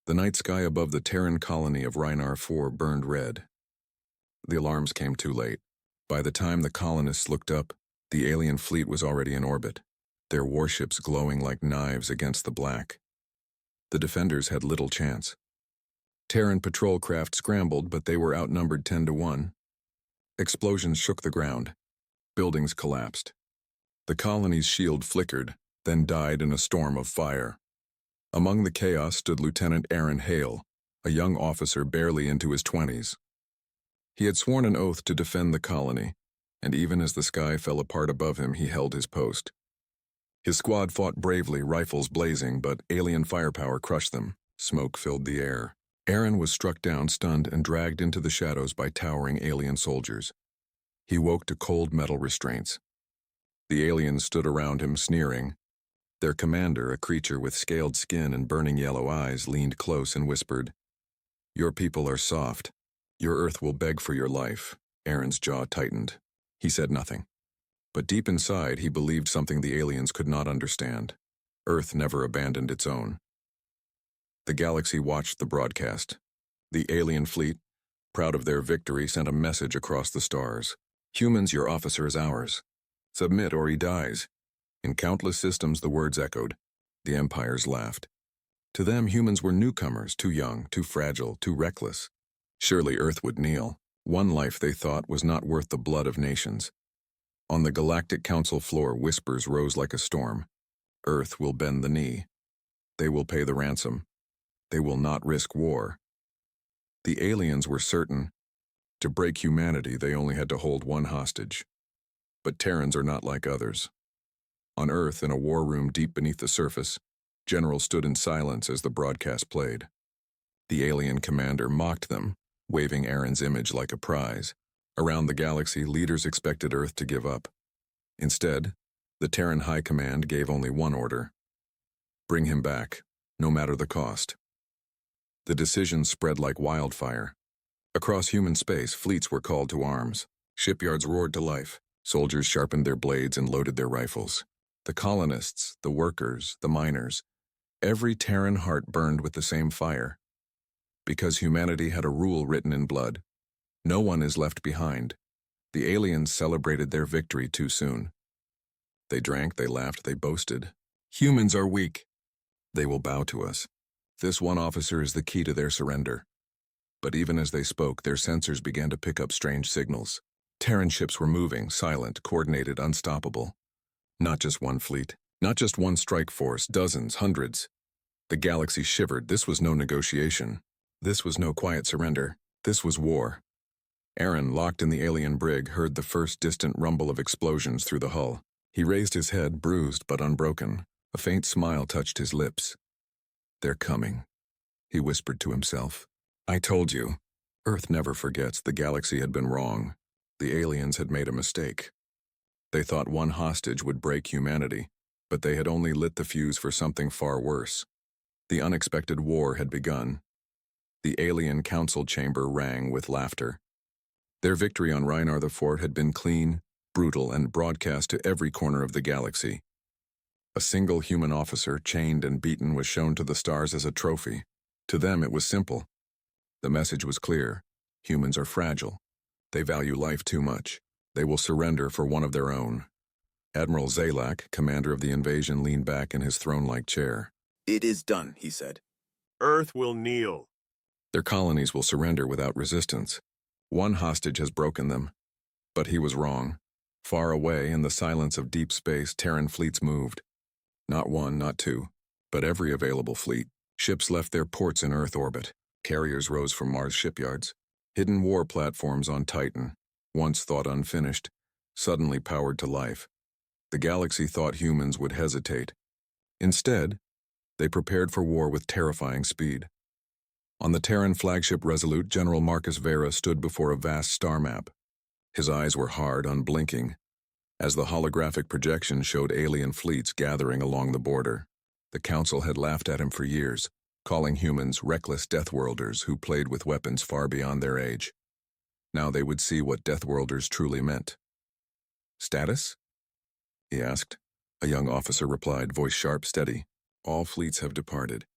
The night sky above the Terran colony of Rhinar 4 burned red. The alarms came too late. By the time the colonists looked up, the alien fleet was already in orbit, their warships glowing like knives against the black. The defenders had little chance. Terran patrol craft scrambled, but they were outnumbered 10-1. Explosions shook the ground. Buildings collapsed. The colony's shield flickered, then died in a storm of fire. Among the chaos stood Lieutenant Aaron Hale, a young officer barely into his 20s. He had sworn an oath to defend the colony, and even as the sky fell apart above him, he held his post. His squad fought bravely, rifles blazing, but alien firepower crushed them. Smoke filled the air. Aaron was struck down, stunned, and dragged into the shadows by towering alien soldiers. He woke to cold metal restraints. The aliens stood around him, sneering. Their commander, a creature with scaled skin and burning yellow eyes, leaned close and whispered, "Your people are soft. Your Earth will beg for your life." Aaron's jaw tightened. He said nothing. But deep inside, he believed something the aliens could not understand. Earth never abandoned its own. The galaxy watched the broadcast. The alien fleet, proud of their victory, sent a message across the stars. "Humans, your officer is ours. Submit or he dies." In countless systems, the words echoed. The empires laughed. To them, humans were newcomers, too young, too fragile, too reckless. Surely Earth would kneel. One life, they thought, was not worth the blood of nations. On the Galactic Council floor, whispers rose like a storm. Earth will bend the knee. They will pay the ransom. They will not risk war. The aliens were certain. To break humanity, they only had to hold one hostage. But Terrans are not like others. On Earth, in a war room deep beneath the surface, generals stood in silence as the broadcast played. The alien commander mocked them, waving Aaron's image like a prize. Around the galaxy, leaders expected Earth to give up. Instead, the Terran High Command gave only one order: bring him back, no matter the cost. The decision spread like wildfire. Across human space, fleets were called to arms. Shipyards roared to life. Soldiers sharpened their blades and loaded their rifles. The colonists, the workers, the miners, every Terran heart burned with the same fire. Because humanity had a rule written in blood: no one is left behind. The aliens celebrated their victory too soon. They drank, they laughed, they boasted. "Humans are weak. They will bow to us." This one officer is the key to their surrender. But even as they spoke, their sensors began to pick up strange signals. Terran ships were moving, silent, coordinated, unstoppable. Not just one fleet, not just one strike force, dozens, hundreds. The galaxy shivered. This was no negotiation. This was no quiet surrender. This was war. Aaron, locked in the alien brig, heard the first distant rumble of explosions through the hull. He raised his head, bruised but unbroken. A faint smile touched his lips. "They're coming," he whispered to himself. "I told you." Earth never forgets. The galaxy had been wrong. The aliens had made a mistake. They thought one hostage would break humanity, but they had only lit the fuse for something far worse. The unexpected war had begun. The alien council chamber rang with laughter. Their victory on Rhinar the Fort had been clean, brutal, and broadcast to every corner of the galaxy. A single human officer, chained and beaten, was shown to the stars as a trophy. To them, it was simple. The message was clear. Humans are fragile. They value life too much. They will surrender for one of their own. Admiral Zalak, commander of the invasion, leaned back in his throne-like chair. "It is done," he said. Earth will kneel. Their colonies will surrender without resistance. One hostage has broken them. But he was wrong. Far away, in the silence of deep space, Terran fleets moved. Not one, not two, but every available fleet. Ships left their ports in Earth orbit. Carriers rose from Mars shipyards. Hidden war platforms on Titan, once thought unfinished, suddenly powered to life. The galaxy thought humans would hesitate. Instead, they prepared for war with terrifying speed. On the Terran flagship Resolute, General Marcus Vera stood before a vast star map. His eyes were hard, unblinking, as the holographic projection showed alien fleets gathering along the border. The Council had laughed at him for years, calling humans reckless deathworlders who played with weapons far beyond their age. Now they would see what deathworlders truly meant. "Status?" he asked. A young officer replied, voice sharp, steady. "All fleets have departed.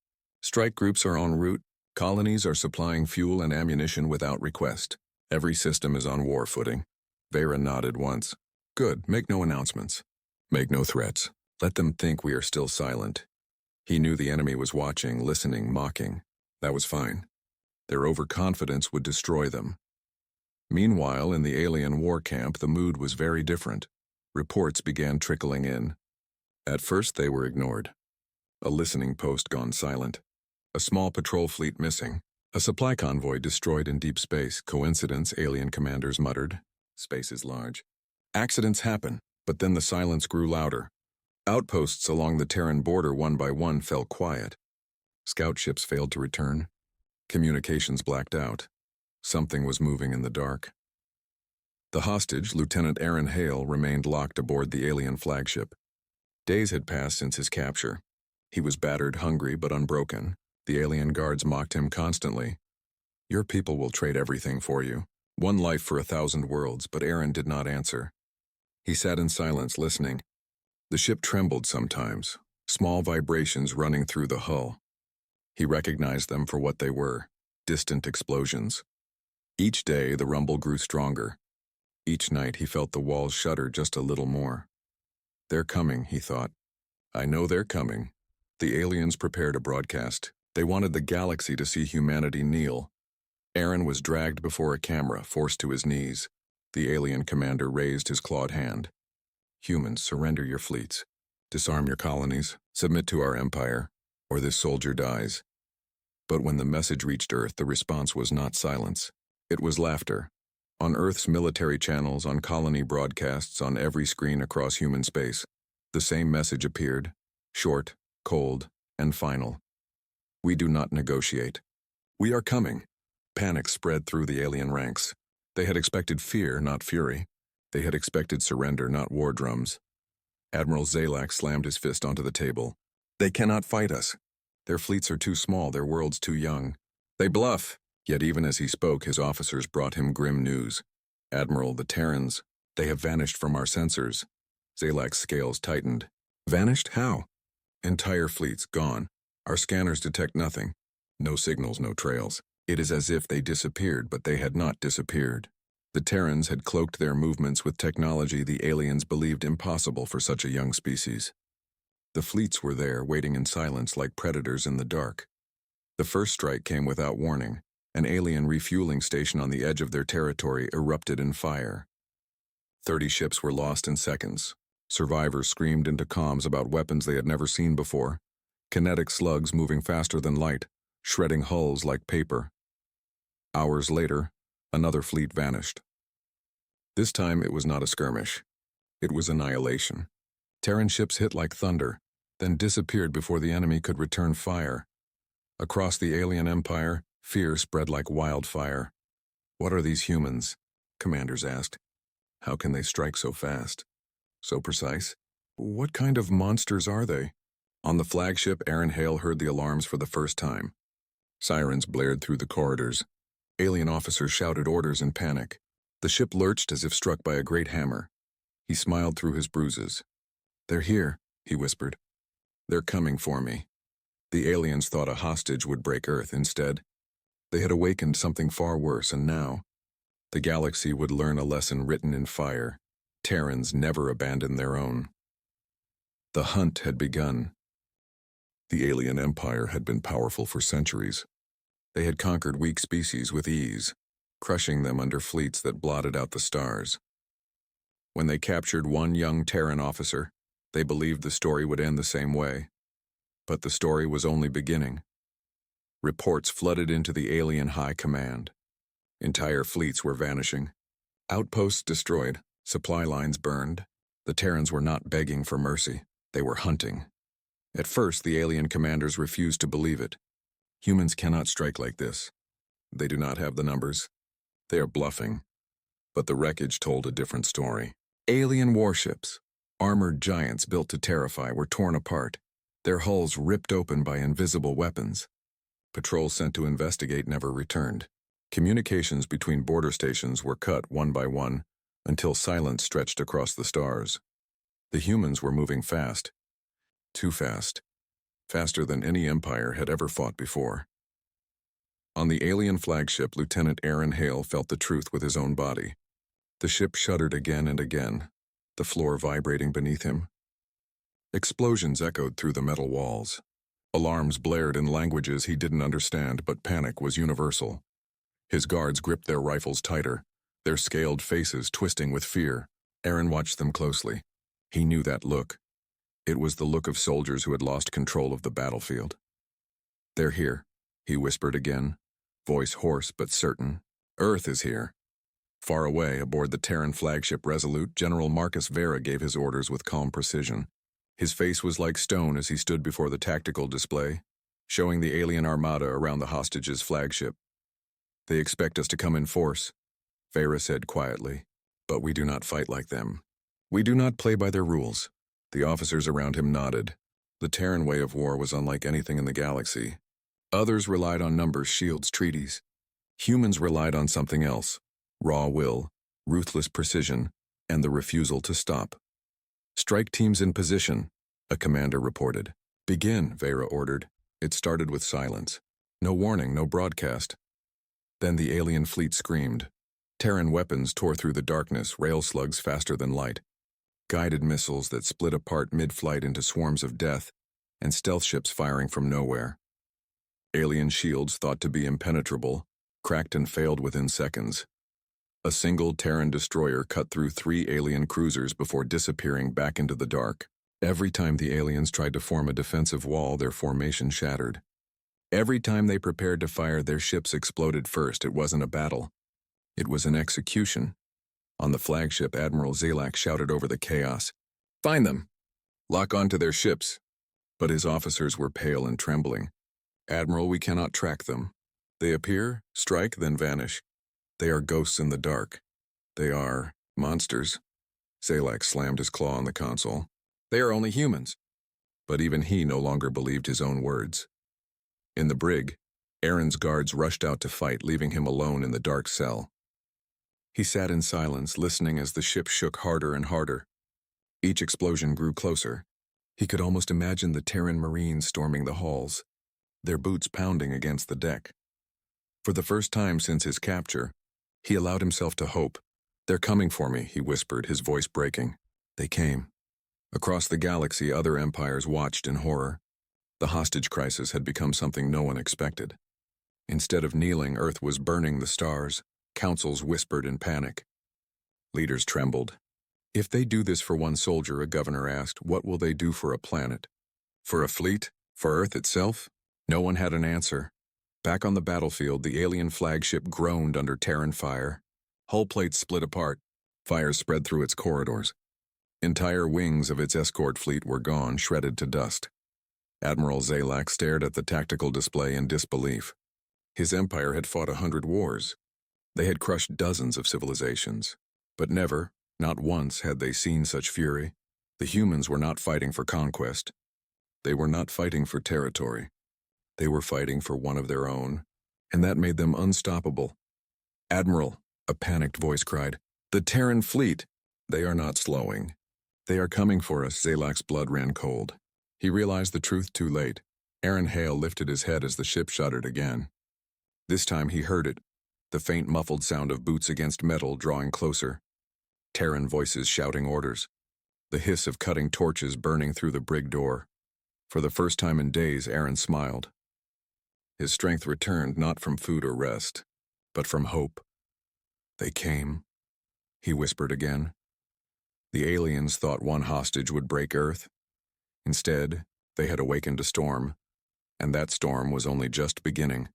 Strike groups are en route. Colonies are supplying fuel and ammunition without request. Every system is on war footing. Vera nodded once. Good, make no announcements. Make no threats. Let them think we are still silent. He knew the enemy was watching, listening, mocking. That was fine. Their overconfidence would destroy them. Meanwhile, in the alien war camp, the mood was very different. Reports began trickling in. At first, they were ignored. A listening post gone silent. A small patrol fleet missing. A supply convoy destroyed in deep space. Coincidence, alien commanders muttered. Space is large. Accidents happen, but then the silence grew louder. Outposts along the Terran border one by one fell quiet. Scout ships failed to return. Communications blacked out. Something was moving in the dark. The hostage, Lieutenant Aaron Hale, remained locked aboard the alien flagship. Days had passed since his capture. He was battered, hungry, but unbroken. The alien guards mocked him constantly. Your people will trade everything for you. One life for 1,000 worlds, but Aaron did not answer. He sat in silence, listening. The ship trembled sometimes, small vibrations running through the hull. He recognized them for what they were, distant explosions. Each day, the rumble grew stronger. Each night, he felt the walls shudder just a little more. They're coming, he thought. I know they're coming. The aliens prepared a broadcast. They wanted the galaxy to see humanity kneel. Aaron was dragged before a camera, forced to his knees. The alien commander raised his clawed hand. Humans, surrender your fleets. Disarm your colonies. Submit to our empire, or this soldier dies. But when the message reached Earth, the response was not silence. It was laughter. On Earth's military channels, on colony broadcasts, on every screen across human space, the same message appeared, short, cold, and final. We do not negotiate. We are coming. Panic spread through the alien ranks. They had expected fear, not fury. They had expected surrender, not war drums. Admiral Zalak slammed his fist onto the table. They cannot fight us. Their fleets are too small, their worlds too young. They bluff. Yet even as he spoke, his officers brought him grim news. Admiral, the Terrans, they have vanished from our sensors. Zalak's scales tightened. Vanished? How? Entire fleets gone. Our scanners detect nothing. No signals, no trails. It is as if they disappeared, but they had not disappeared. The Terrans had cloaked their movements with technology the aliens believed impossible for such a young species. The fleets were there, waiting in silence like predators in the dark. The first strike came without warning. An alien refueling station on the edge of their territory erupted in fire. 30 ships were lost in seconds. Survivors screamed into comms about weapons they had never seen before. Kinetic slugs moving faster than light, shredding hulls like paper. Hours later, another fleet vanished. This time it was not a skirmish. It was annihilation. Terran ships hit like thunder, then disappeared before the enemy could return fire. Across the alien empire, fear spread like wildfire. What are these humans? Commanders asked. How can they strike so fast? So precise? What kind of monsters are they? On the flagship, Aaron Hale heard the alarms for the first time. Sirens blared through the corridors. Alien officers shouted orders in panic. The ship lurched as if struck by a great hammer. He smiled through his bruises. They're here, he whispered. They're coming for me. The aliens thought a hostage would break Earth. Instead, they had awakened something far worse, and now, the galaxy would learn a lesson written in fire. Terrans never abandon their own. The hunt had begun. The alien empire had been powerful for centuries. They had conquered weak species with ease, crushing them under fleets that blotted out the stars. When they captured one young Terran officer, they believed the story would end the same way. But the story was only beginning. Reports flooded into the alien high command. Entire fleets were vanishing. Outposts destroyed, supply lines burned. The Terrans were not begging for mercy. They were hunting. At first, the alien commanders refused to believe it. Humans cannot strike like this. They do not have the numbers. They are bluffing. But the wreckage told a different story. Alien warships, armored giants built to terrify, were torn apart, their hulls ripped open by invisible weapons. Patrols sent to investigate never returned. Communications between border stations were cut one by one until silence stretched across the stars. The humans were moving fast. Too fast. faster than any empire had ever fought before. On the alien flagship, Lieutenant Aaron Hale felt the truth with his own body. The ship shuddered again and again, the floor vibrating beneath him. Explosions echoed through the metal walls. Alarms blared in languages he didn't understand, but panic was universal. His guards gripped their rifles tighter, their scaled faces twisting with fear. Aaron watched them closely. He knew that look. It was the look of soldiers who had lost control of the battlefield. "They're here," he whispered again, voice hoarse but certain. "Earth is here." Far away, aboard the Terran flagship Resolute, General Marcus Vera gave his orders with calm precision. His face was like stone as he stood before the tactical display, showing the alien armada around the hostages' flagship. "They expect us to come in force," Vera said quietly, "but we do not fight like them. We do not play by their rules." The officers around him nodded. The Terran way of war was unlike anything in the galaxy. Others relied on numbers, shields, treaties. Humans relied on something else: raw will, ruthless precision, and the refusal to stop. "Strike teams in position," a commander reported. "Begin," Vera ordered. It started with silence. No warning, no broadcast. Then the alien fleet screamed. Terran weapons tore through the darkness, rail slugs faster than light. Guided missiles that split apart mid-flight into swarms of death, and stealth ships firing from nowhere. Alien shields thought to be impenetrable, cracked and failed within seconds. A single Terran destroyer cut through 3 alien cruisers before disappearing back into the dark. Every time the aliens tried to form a defensive wall, their formation shattered. Every time they prepared to fire, their ships exploded first. It wasn't a battle. It was an execution. On the flagship, Admiral Zalak shouted over the chaos, "Find them! Lock onto their ships!" But his officers were pale and trembling. "Admiral, we cannot track them. They appear, strike, then vanish. They are ghosts in the dark. They are monsters." Zalak slammed his claw on the console. "They are only humans." But even he no longer believed his own words. In the brig, Aaron's guards rushed out to fight, leaving him alone in the dark cell. He sat in silence, listening as the ship shook harder and harder. Each explosion grew closer. He could almost imagine the Terran Marines storming the halls, their boots pounding against the deck. For the first time since his capture, he allowed himself to hope. "They're coming for me," he whispered, his voice breaking. They came. Across the galaxy, other empires watched in horror. The hostage crisis had become something no one expected. Instead of kneeling, Earth was burning the stars. Councils whispered in panic. Leaders trembled. "If they do this for one soldier," a governor asked, "what will they do for a planet? For a fleet? For Earth itself?" No one had an answer. Back on the battlefield, the alien flagship groaned under Terran fire. Hull plates split apart. Fire spread through its corridors. Entire wings of its escort fleet were gone, shredded to dust. Admiral Zalak stared at the tactical display in disbelief. His empire had fought 100 wars. They had crushed dozens of civilizations. But never, not once, had they seen such fury. The humans were not fighting for conquest. They were not fighting for territory. They were fighting for one of their own, and that made them unstoppable. "Admiral," a panicked voice cried, "the Terran fleet!" "They are not slowing. They are coming for us." Zalak's blood ran cold. He realized the truth too late. Aaron Hale lifted his head as the ship shuddered again. This time he heard it, the faint muffled sound of boots against metal drawing closer. Terran voices shouting orders. The hiss of cutting torches burning through the brig door. For the first time in days, Aaron smiled. His strength returned not from food or rest, but from hope. "They came," he whispered again. The aliens thought one hostage would break Earth. Instead, they had awakened a storm, and that storm was only just beginning.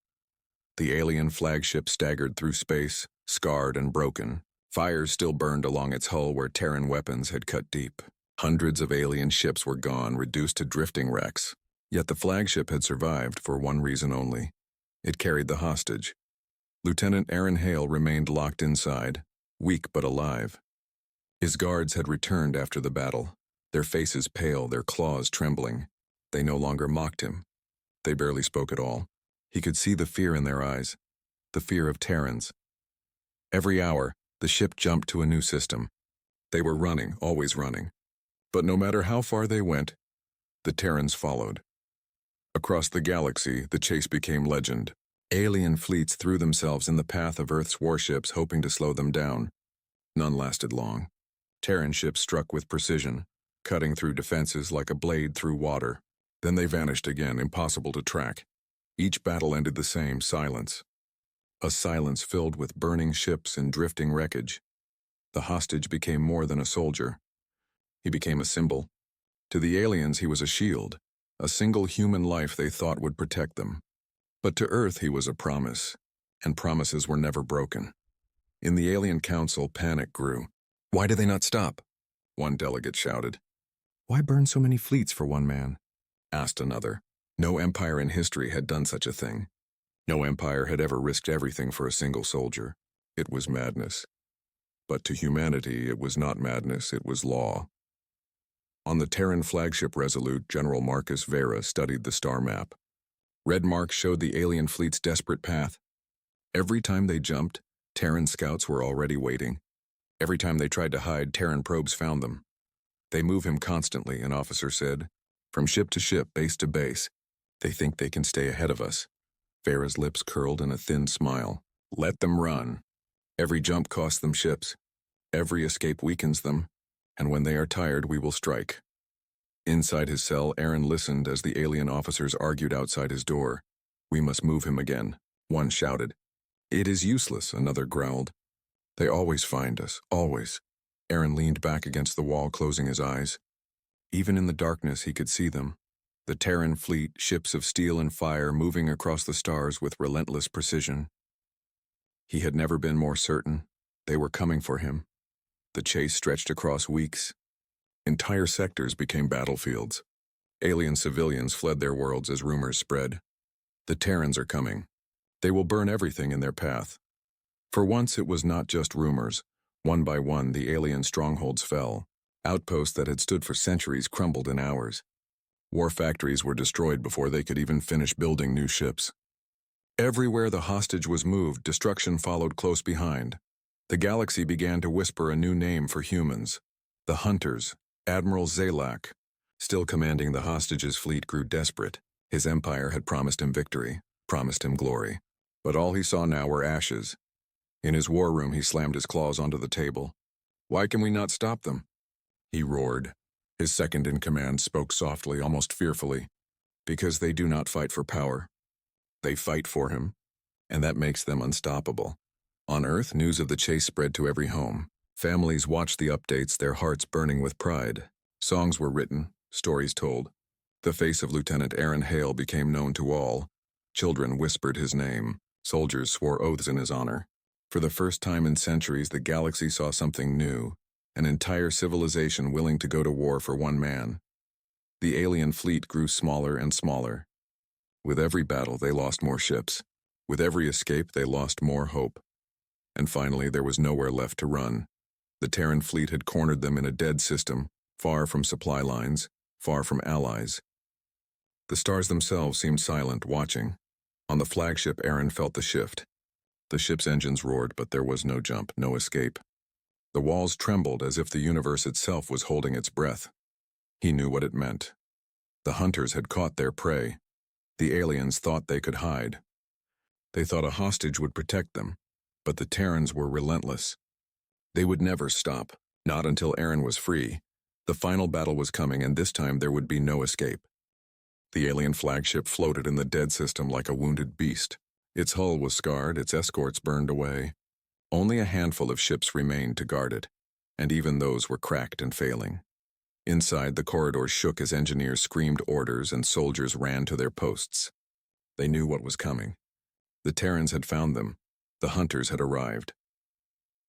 The alien flagship staggered through space, scarred and broken. Fires still burned along its hull where Terran weapons had cut deep. Hundreds of alien ships were gone, reduced to drifting wrecks. Yet the flagship had survived for one reason only. It carried the hostage. Lieutenant Aaron Hale remained locked inside, weak but alive. His guards had returned after the battle, their faces pale, their claws trembling. They no longer mocked him. They barely spoke at all. He could see the fear in their eyes, the fear of Terrans. Every hour, the ship jumped to a new system. They were running, always running. But no matter how far they went, the Terrans followed. Across the galaxy, the chase became legend. Alien fleets threw themselves in the path of Earth's warships, hoping to slow them down. None lasted long. Terran ships struck with precision, cutting through defenses like a blade through water. Then they vanished again, impossible to track. Each battle ended the same: silence. A silence filled with burning ships and drifting wreckage. The hostage became more than a soldier. He became a symbol. To the aliens, he was a shield, a single human life they thought would protect them. But to Earth, he was a promise, and promises were never broken. In the Alien Council, panic grew. "Why do they not stop?" one delegate shouted. "Why burn so many fleets for one man?" asked another. No empire in history had done such a thing. No empire had ever risked everything for a single soldier. It was madness. But to humanity, it was not madness, it was law. On the Terran flagship Resolute, General Marcus Vera studied the star map. Red marks showed the alien fleet's desperate path. Every time they jumped, Terran scouts were already waiting. Every time they tried to hide, Terran probes found them. "They move him constantly," an officer said. "From ship to ship, base to base. They think they can stay ahead of us." Vera's lips curled in a thin smile. "Let them run. Every jump costs them ships. Every escape weakens them. And when they are tired, we will strike." Inside his cell, Aaron listened as the alien officers argued outside his door. "We must move him again," one shouted. "It is useless," another growled. "They always find us, always." Aaron leaned back against the wall, closing his eyes. Even in the darkness, he could see them. The Terran fleet, ships of steel and fire, moving across the stars with relentless precision. He had never been more certain. They were coming for him. The chase stretched across weeks. Entire sectors became battlefields. Alien civilians fled their worlds as rumors spread. "The Terrans are coming. They will burn everything in their path." For once, it was not just rumors. One by one, the alien strongholds fell. Outposts that had stood for centuries crumbled in hours. War factories were destroyed before they could even finish building new ships. Everywhere the hostage was moved, destruction followed close behind. The galaxy began to whisper a new name for humans: the Hunters. Admiral Zalak, still commanding the hostages' fleet, grew desperate. His empire had promised him victory, promised him glory. But all he saw now were ashes. In his war room, he slammed his claws onto the table. "Why can we not stop them?" he roared. His second-in-command spoke softly, almost fearfully. "Because they do not fight for power. They fight for him, and that makes them unstoppable." On Earth, news of the chase spread to every home. Families watched the updates, their hearts burning with pride. Songs were written, stories told. The face of Lieutenant Aaron Hale became known to all. Children whispered his name. Soldiers swore oaths in his honor. For the first time in centuries, the galaxy saw something new, an entire civilization willing to go to war for one man. The alien fleet grew smaller and smaller. With every battle, they lost more ships. With every escape, they lost more hope. And finally, there was nowhere left to run. The Terran fleet had cornered them in a dead system, far from supply lines, far from allies. The stars themselves seemed silent, watching. On the flagship, Aaron felt the shift. The ship's engines roared, but there was no jump, no escape. The walls trembled as if the universe itself was holding its breath. He knew what it meant. The Hunters had caught their prey. The aliens thought they could hide. They thought a hostage would protect them, but the Terrans were relentless. They would never stop, not until Aaron was free. The final battle was coming, and this time there would be no escape. The alien flagship floated in the dead system like a wounded beast. Its hull was scarred, its escorts burned away. Only a handful of ships remained to guard it, and even those were cracked and failing. Inside, the corridors shook as engineers screamed orders and soldiers ran to their posts. They knew what was coming. The Terrans had found them. The Hunters had arrived.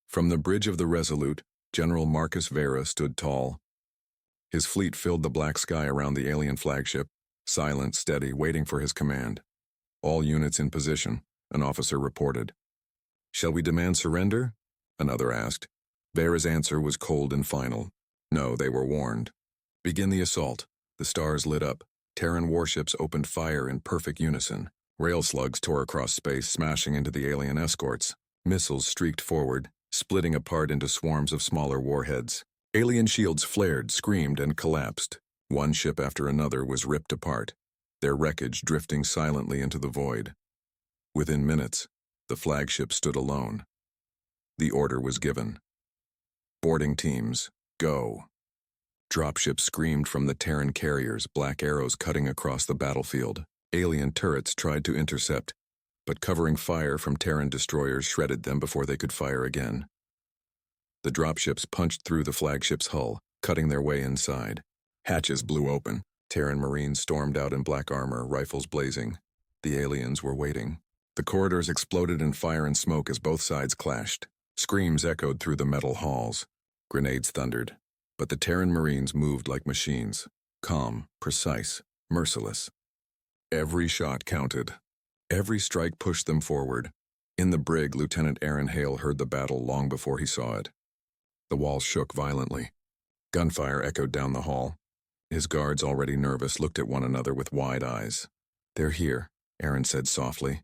From the bridge of the Resolute, General Marcus Vera stood tall. His fleet filled the black sky around the alien flagship, silent, steady, waiting for his command. "All units in position," an officer reported. "Shall we demand surrender?" another asked. Vera's answer was cold and final. No, they were warned. "Begin the assault." The stars lit up. Terran warships opened fire in perfect unison. Rail slugs tore across space, smashing into the alien escorts. Missiles streaked forward, splitting apart into swarms of smaller warheads. Alien shields flared, screamed, and collapsed. One ship after another was ripped apart. their wreckage drifting silently into the void. Within minutes, the flagship stood alone. The order was given. Boarding teams, go. Dropships screamed from the Terran carriers, black arrows cutting across the battlefield. Alien turrets tried to intercept, but covering fire from Terran destroyers shredded them before they could fire again. The dropships punched through the flagship's hull, cutting their way inside. Hatches blew open. Terran Marines stormed out in black armor, rifles blazing. The aliens were waiting. The corridors exploded in fire and smoke as both sides clashed. Screams echoed through the metal halls. Grenades thundered. But the Terran Marines moved like machines. Calm, precise, merciless. Every shot counted. Every strike pushed them forward. In the brig, Lieutenant Aaron Hale heard the battle long before he saw it. The walls shook violently. Gunfire echoed down the hall. His guards, already nervous, looked at one another with wide eyes. "They're here," Aaron said softly.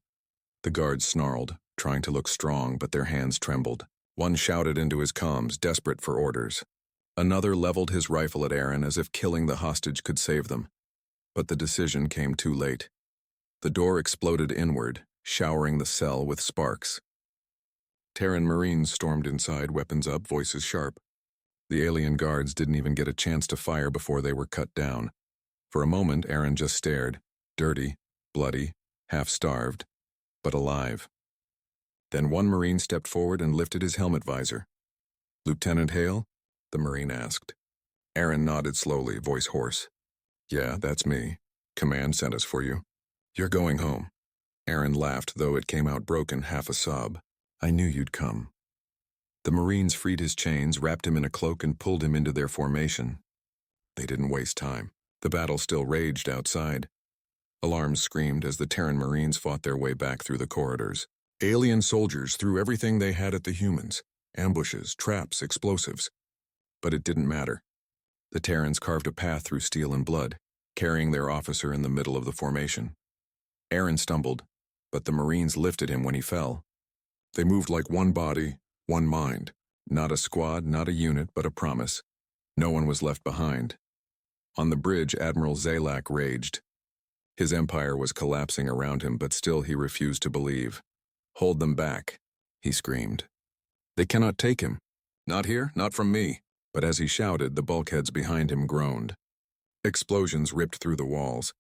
The guards snarled, trying to look strong, but their hands trembled. One shouted into his comms, desperate for orders. Another leveled his rifle at Aaron as if killing the hostage could save them. But the decision came too late. The door exploded inward, showering the cell with sparks. Terran Marines stormed inside, weapons up, voices sharp. The alien guards didn't even get a chance to fire before they were cut down. For a moment, Aaron just stared, dirty, bloody, half-starved, but alive. Then one Marine stepped forward and lifted his helmet visor. "Lieutenant Hale?" the Marine asked. Aaron nodded slowly, voice hoarse. "Yeah, that's me. Command sent us for you. You're going home." Aaron laughed, though it came out broken, half a sob. "I knew you'd come." The Marines freed his chains, wrapped him in a cloak, and pulled him into their formation. They didn't waste time. The battle still raged outside. Alarms screamed as the Terran Marines fought their way back through the corridors. Alien soldiers threw everything they had at the humans. Ambushes, traps, explosives. But it didn't matter. The Terrans carved a path through steel and blood, carrying their officer in the middle of the formation. Aaron stumbled, but the Marines lifted him when he fell. They moved like one body, one mind. Not a squad, not a unit, but a promise. No one was left behind. On the bridge, Admiral Zalak raged. His empire was collapsing around him, but still he refused to believe. "Hold them back," he screamed. "They cannot take him. Not here, not from me." But as he shouted, the bulkheads behind him groaned. Explosions ripped through the walls.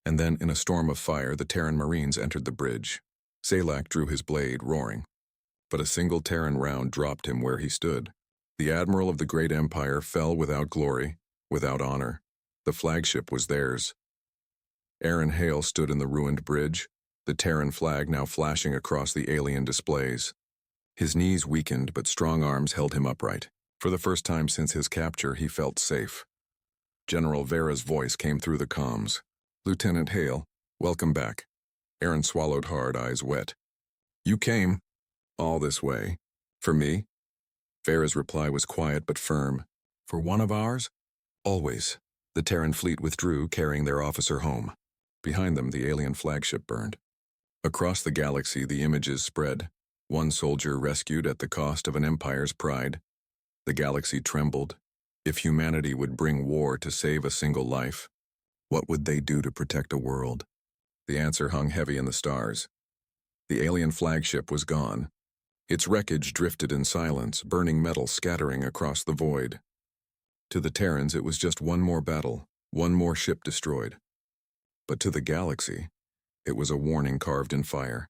And then, in a storm of fire, the Terran Marines entered the bridge. Zalak drew his blade, roaring. But a single Terran round dropped him where he stood. The admiral of the great empire fell without glory, without honor. The flagship was theirs. Aaron Hale stood in the ruined bridge, the Terran flag now flashing across the alien displays. His knees weakened, but strong arms held him upright. For the first time since his capture, he felt safe. General Vera's voice came through the comms. "Lieutenant Hale, welcome back." Aaron swallowed hard, eyes wet. "You came all this way. For me?" Vera's reply was quiet but firm. "For one of ours?" "Always." The Terran fleet withdrew, carrying their officer home. Behind them, the alien flagship burned. Across the galaxy, the images spread. One soldier rescued at the cost of an empire's pride. The galaxy trembled. If humanity would bring war to save a single life, what would they do to protect a world? The answer hung heavy in the stars. The alien flagship was gone. Its wreckage drifted in silence, burning metal scattering across the void. To the Terrans, it was just one more battle, one more ship destroyed. But to the galaxy, it was a warning carved in fire.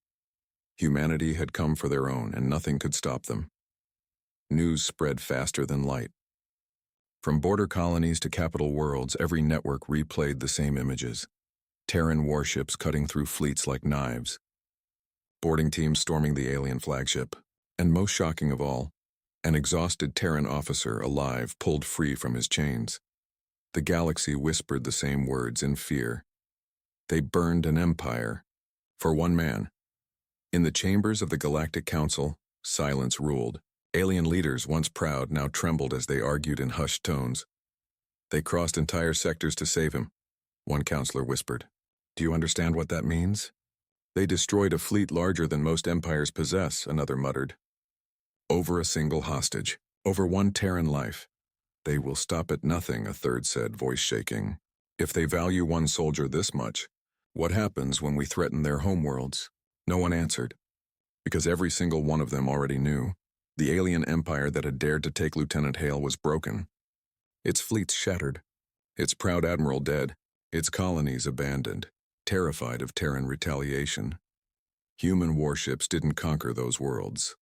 Humanity had come for their own, and nothing could stop them. News spread faster than light. From border colonies to capital worlds, every network replayed the same images. Terran warships cutting through fleets like knives. Boarding teams storming the alien flagship. And most shocking of all, an exhausted Terran officer, alive, pulled free from his chains. The galaxy whispered the same words in fear. They burned an empire. For one man. In the chambers of the Galactic Council, silence ruled. Alien leaders, once proud, now trembled as they argued in hushed tones. They crossed entire sectors to save him. One counselor whispered. "Do you understand what that means?" "They destroyed a fleet larger than most empires possess," another muttered. "Over a single hostage. Over one Terran life." "They will stop at nothing," a third said, voice shaking. "If they value one soldier this much, What happens when we threaten their homeworlds? No one answered, because every single one of them already knew. The alien empire that had dared to take Lieutenant Hale was broken. Its fleets shattered, its proud admiral dead, its colonies abandoned, terrified of Terran retaliation. Human warships didn't conquer those worlds.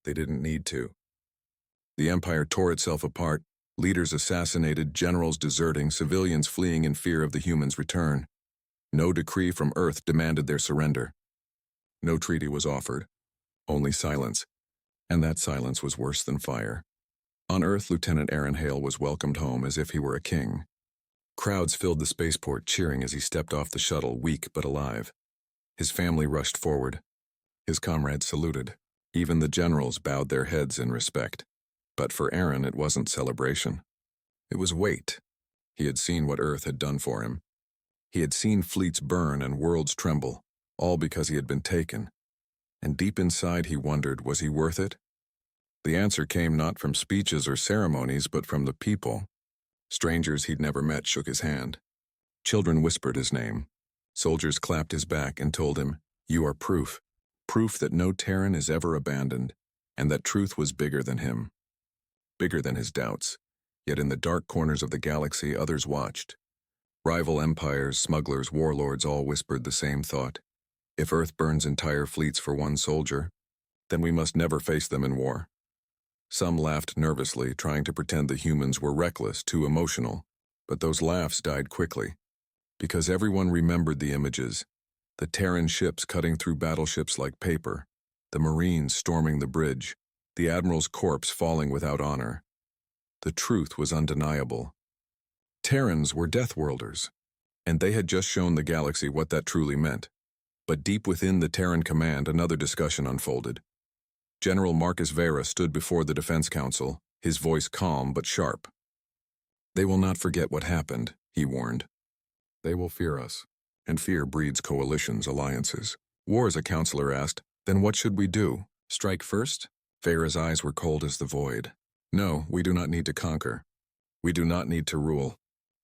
They didn't need to. The empire tore itself apart, leaders assassinated, generals deserting, civilians fleeing in fear of the humans' return. No decree from Earth demanded their surrender. No treaty was offered, only silence, and that silence was worse than fire. On Earth, Lieutenant Aaron Hale was welcomed home as if he were a king. Crowds filled the spaceport cheering as he stepped off the shuttle, weak but alive. His family rushed forward. His comrades saluted. Even the generals bowed their heads in respect. But for Aaron, it wasn't celebration. It was weight. He had seen what Earth had done for him. He had seen fleets burn and worlds tremble, all because he had been taken. And deep inside he wondered, was he worth it? The answer came not from speeches or ceremonies, but from the people. Strangers he'd never met shook his hand. Children whispered his name. Soldiers clapped his back and told him, "You are proof. Proof that no Terran is ever abandoned, and that truth was bigger than him. Bigger than his doubts. Yet in the dark corners of the galaxy, others watched. Rival empires, smugglers, warlords all whispered the same thought. If Earth burns entire fleets for one soldier, then we must never face them in war." Some laughed nervously, trying to pretend the humans were reckless, too emotional, but those laughs died quickly. Because everyone remembered the images, the Terran ships cutting through battleships like paper, the Marines storming the bridge, the Admiral's corpse falling without honor. The truth was undeniable. Terrans were Deathworlders, and they had just shown the galaxy what that truly meant. But deep within the Terran command, another discussion unfolded. General Marcus Vera stood before the Defense Council, his voice calm but sharp. "They will not forget what happened," he warned. "They will fear us, and fear breeds coalitions, alliances." War, a counselor asked, "Then what should we do? Strike first?" Vera's eyes were cold as the void. "No, we do not need to conquer. We do not need to rule.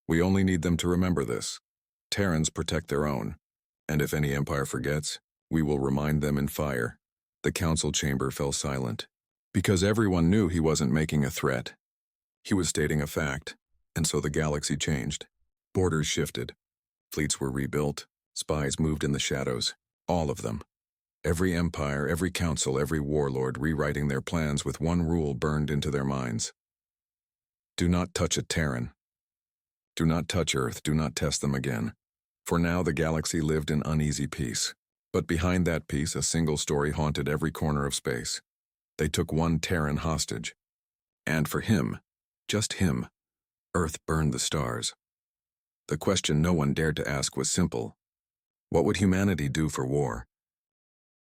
We only need them to remember this. Terrans protect their own, and if any empire forgets, we will remind them in fire." The council chamber fell silent, because everyone knew he wasn't making a threat. He was stating a fact, and so the galaxy changed. Borders shifted. Fleets were rebuilt. Spies moved in the shadows. All of them. Every empire, every council, every warlord rewriting their plans with one rule burned into their minds. Do not touch a Terran. Do not touch Earth. Do not test them again. For now, the galaxy lived in uneasy peace. But behind that peace, a single story haunted every corner of space. They took one Terran hostage. And for him, just him, Earth burned the stars. The question no one dared to ask was simple. What would humanity do for war?